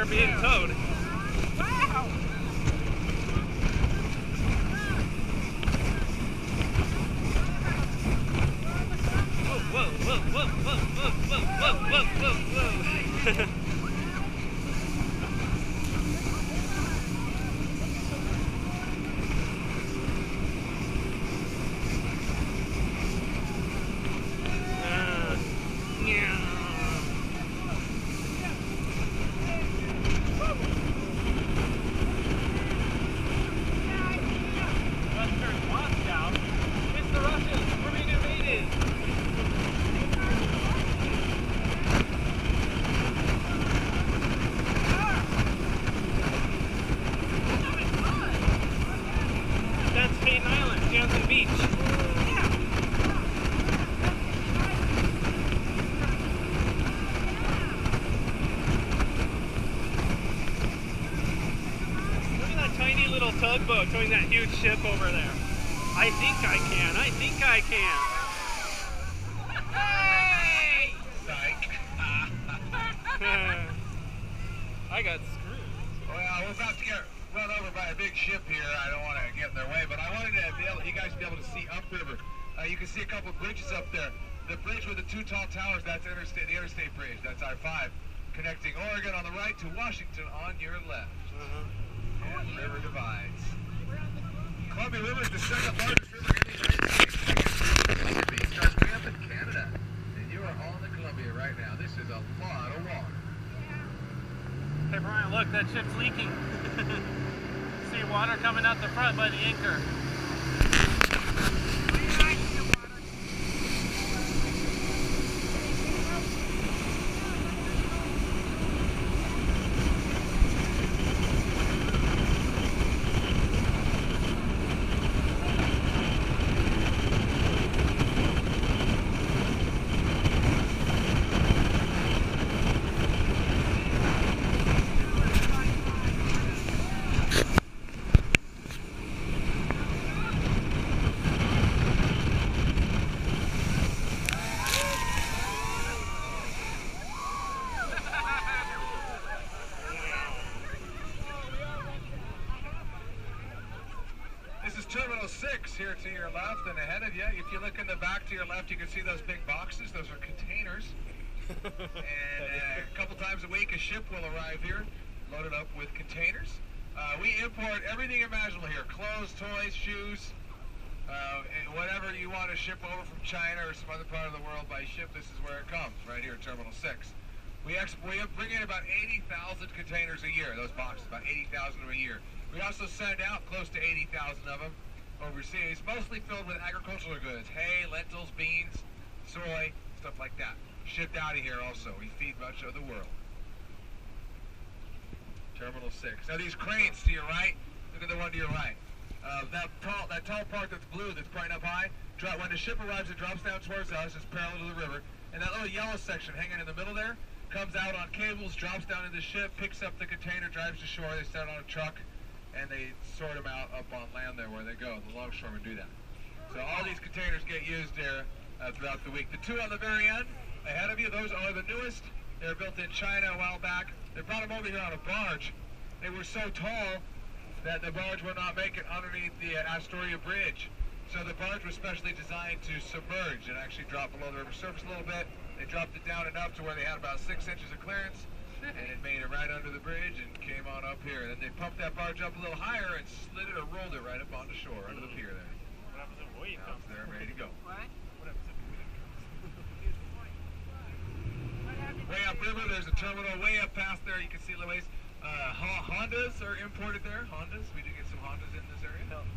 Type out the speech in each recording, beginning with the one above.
being towed. Wow! Whoa, whoa, whoa, whoa, whoa, whoa, whoa, whoa, whoa, whoa. Tugboat towing that huge ship over there. I think I can. I think I can. Hey! Psych. I got screwed. Well, we're about to get run over by a big ship here. I don't want to get in their way, but I wanted to be able, you guys to be able to see upriver. You can see a couple of bridges up there. The bridge with the two tall towers, that's the interstate bridge. That's I-5, connecting Oregon on the right to Washington on your left. And river divides. Columbia River is the second largest river in the United States. It starts way up in Canada. And you are on the Columbia right now. This is a lot of water. Hey Brian, look, that ship's leaking. See water coming out the front by the anchor. Terminal 6 here to your left and ahead of you. If you look in the back to your left, you can see those big boxes. Those are containers. And a couple times a week, a ship will arrive here, loaded up with containers. We import everything imaginable here: clothes, toys, shoes, and whatever you want to ship over from China or some other part of the world by ship. This is where it comes, right here at Terminal 6. We bring in about 80,000 containers a year. Those boxes, about 80,000 a year. We also send out close to 80,000 of them overseas, mostly filled with agricultural goods: hay, lentils, beans, soy, stuff like that. Shipped out of here also. We feed much of the world. Terminal 6. Now these cranes to your right, look at the one to your right. That tall part that's blue, that's pointing up high, when the ship arrives, it drops down towards us. It's parallel to the river. And that little yellow section hanging in the middle there comes out on cables, drops down in the ship, picks up the container, drives to shore. They set it on a truck, and they sort them out up on land there where they go. The longshoremen do that. So all these containers get used there throughout the week. The two on the very end, ahead of you, those are the newest. They were built in China a while back. They brought them over here on a barge. They were so tall that the barge would not make it underneath the Astoria Bridge. So the barge was specially designed to submerge and actually drop below the river surface a little bit. They dropped it down enough to where they had about 6 inches of clearance, and it made it right under the bridge and came on up here. Then they pumped that barge up a little higher and slid it or rolled it right up onto shore, under the pier there. What happens if weight Now comes? it's there, ready to go. What? What happens if weight comes? Way upriver, there's a terminal way up past there. You can see the ways. Hondas are imported there. Hondas, we do get some Hondas in this area. No.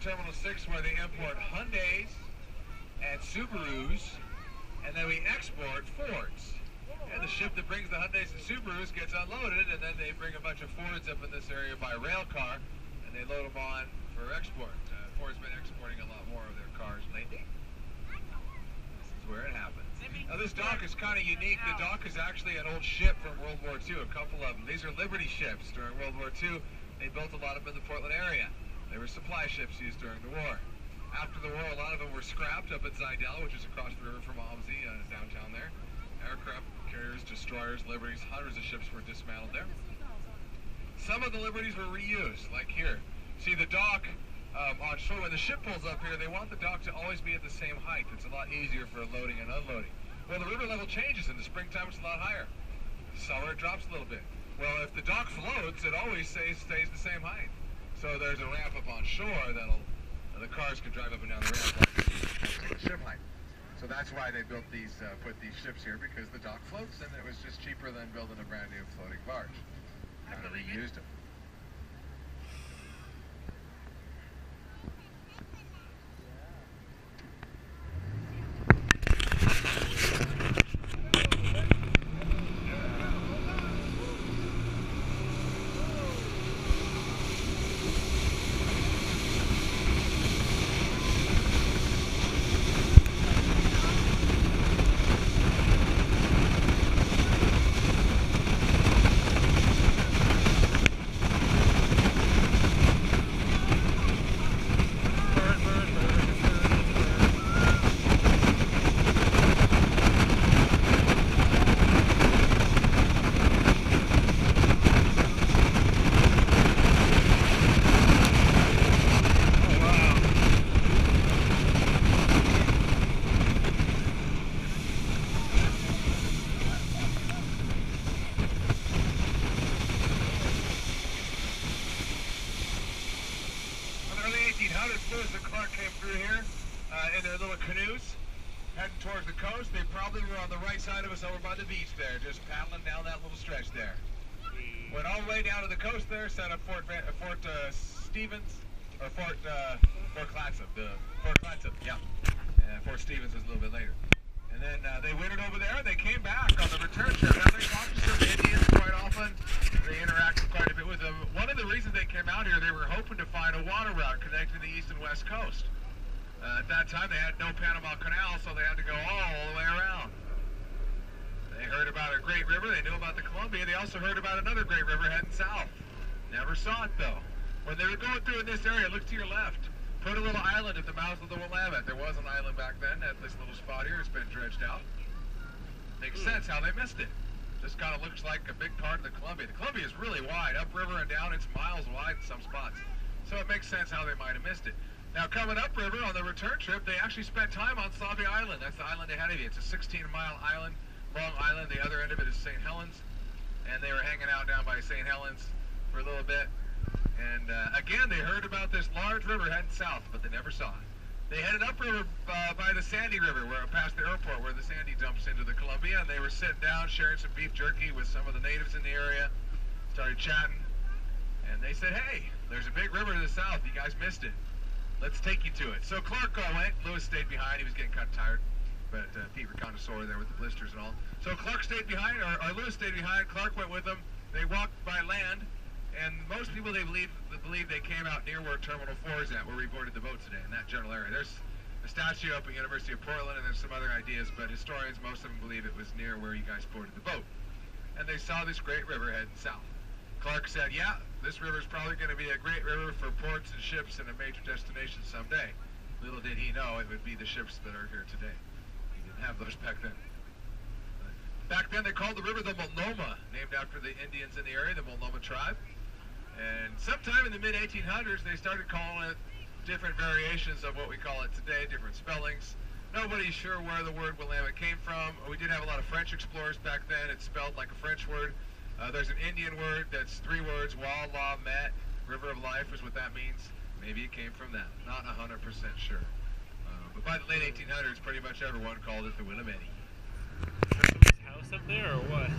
Terminal 6 where they import Hyundais and Subarus, and then we export Fords. And the ship that brings the Hyundais and Subarus gets unloaded, and then they bring a bunch of Fords up in this area by rail car, and they load them on for export. Ford's been exporting a lot more of their cars lately. This is where it happens. Now this dock is kind of unique. The dock is actually an old ship from World War II, a couple of them. These are Liberty ships during World War II. They built a lot of them in the Portland area. They were supply ships used during the war. After the war, a lot of them were scrapped up at Zidell, which is across the river from Almsey, downtown there. Aircraft carriers, destroyers, Liberties, hundreds of ships were dismantled there. Some of the Liberties were reused, like here. See the dock on shore, when the ship pulls up here, they want the dock to always be at the same height. It's a lot easier for loading and unloading. Well, the river level changes. In the springtime, it's a lot higher. Summer, it drops a little bit. Well, if the dock floats, it always stays the same height. So there's a ramp up on shore that'll, the cars can drive up and down the ramp like ship height. So that's why they built these, put these ships here, because the dock floats, and it was just cheaper than building a brand new floating barge. Kind of reused them. Lewis and Clark came through here in their little canoes, heading towards the coast. They probably were on the right side of us over by the beach there, just paddling down that little stretch there. Went all the way down to the coast there, set up Fort Stevens, or Fort Clatsop. Fort Clatsop, yeah. And Fort Stevens is a little bit later. And then they wintered over there, and they came back on the return trip. Now, they talked to some Indians quite often. They interacted quite a bit with them. One of the reasons they came out here, they were hoping to find a water route connecting the east and west coast. At that time, they had no Panama Canal, so they had to go all the way around. They heard about a great river. They knew about the Columbia. They also heard about another great river heading south. Never saw it, though. When they were going through in this area, look to your left. Put a little island at the mouth of the Willamette. There was an island back then at this little spot here. It's been dredged out. Makes sense how they missed it. This kind of looks like a big part of the Columbia. The Columbia is really wide. Upriver and down, it's miles wide in some spots. So it makes sense how they might have missed it. Now, coming upriver on the return trip, they actually spent time on Sauvie Island. That's the island ahead of you. It's a 16-mile island, long island. The other end of it is St. Helens. And they were hanging out down by St. Helens for a little bit. And again, they heard about this large river heading south, but they never saw it. They headed upriver by the Sandy River, past the airport, where the Sandy dumps into the Columbia, and they were sitting down, sharing some beef jerky with some of the natives in the area, started chatting, and they said, hey, there's a big river to the south. You guys missed it. Let's take you to it. So Clark went. Lewis stayed behind. He was getting kind of tired, but Pete were kind of sore there with the blisters and all. So Clark stayed behind, or Lewis stayed behind. Clark went with them. They walked by land. And most people, they believe they came out near where Terminal 4 is at, where we boarded the boat today, in that general area. There's a statue up at University of Portland, and there's some other ideas, but historians, most of them believe it was near where you guys boarded the boat. And they saw this great river heading south. Clark said, yeah, this river is probably going to be a great river for ports and ships and a major destination someday. Little did he know it would be the ships that are here today. He didn't have those back then. Back then, they called the river the Multnomah, named after the Indians in the area, the Multnomah tribe. And sometime in the mid-1800s, they started calling it different variations of what we call it today, different spellings. Nobody's sure where the word Willamette came from. We did have a lot of French explorers back then. It's spelled like a French word. There's an Indian word that's 3 words, Wa, La, Met, River of Life is what that means. Maybe it came from that. Not 100% sure. But by the late 1800s, pretty much everyone called it the Willamette. House up there or what?